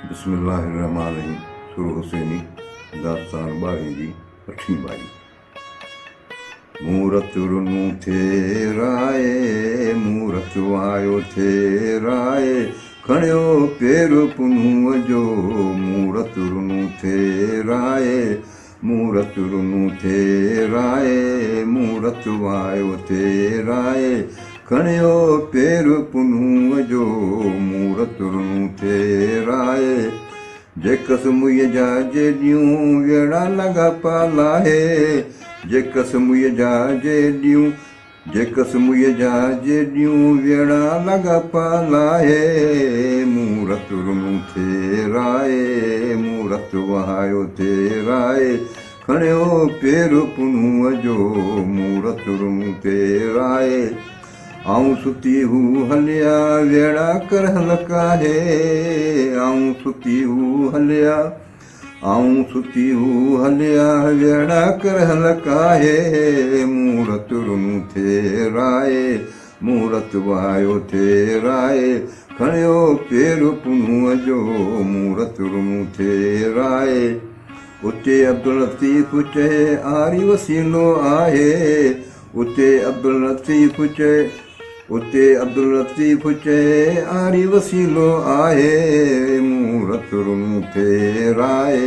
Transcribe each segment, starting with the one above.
बिस्मिल्लाहिर्रहमानिर्रहीम। सुर हुसैनी दास्तान ॿारहीं जी 8वीं बारी। मूरत रुनू थे राय, मूरत आयो थे राय, खणियो पेर पुनूअ जो। मूरत रुनू थे राय, मूरत रुनू थे राय, मूरत आयो थे राय, खणियो पेर पुनूअ जो। मूरत रुनू थे राय, जेकस मुय जा जेॾियूं वेड़ा लॻा पालाहे, जेकस मुय जा जेॾियूं, जेकस मुय जा जेॾियूं वेड़ा लॻा पालाहे। मूरत रुनू थे राय, मूरत वहायो थे राय, खणियो पेर पुनूअ जो। मूरत रुनू थे राय, आऊं सुती हू हलिया वेड़ा कर हलकाहे, आऊं सुती हू हलिया, आऊं सुती हू हलिया वेड़ा कर हलकाहे। मूरत रुनू थे राय, मूरत वहायो थे राय, खणियो पेर पुनूअ जो। मूरत रुनू थे राय, उते अब्दुल लतीफ़ चए आरी वसीलो आहे, उते अब्दुल लतीफ़ चए, उते अब्दुल लतीफ़ चए आरी वसीलो आहे। मूरत रुनू थे राय,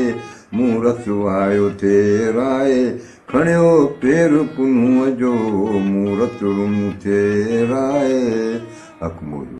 मूरत वहायो थे राय, खणियो पेर पुनूअ जो। मूरत रुनू थे राय। हक़ मौजूद।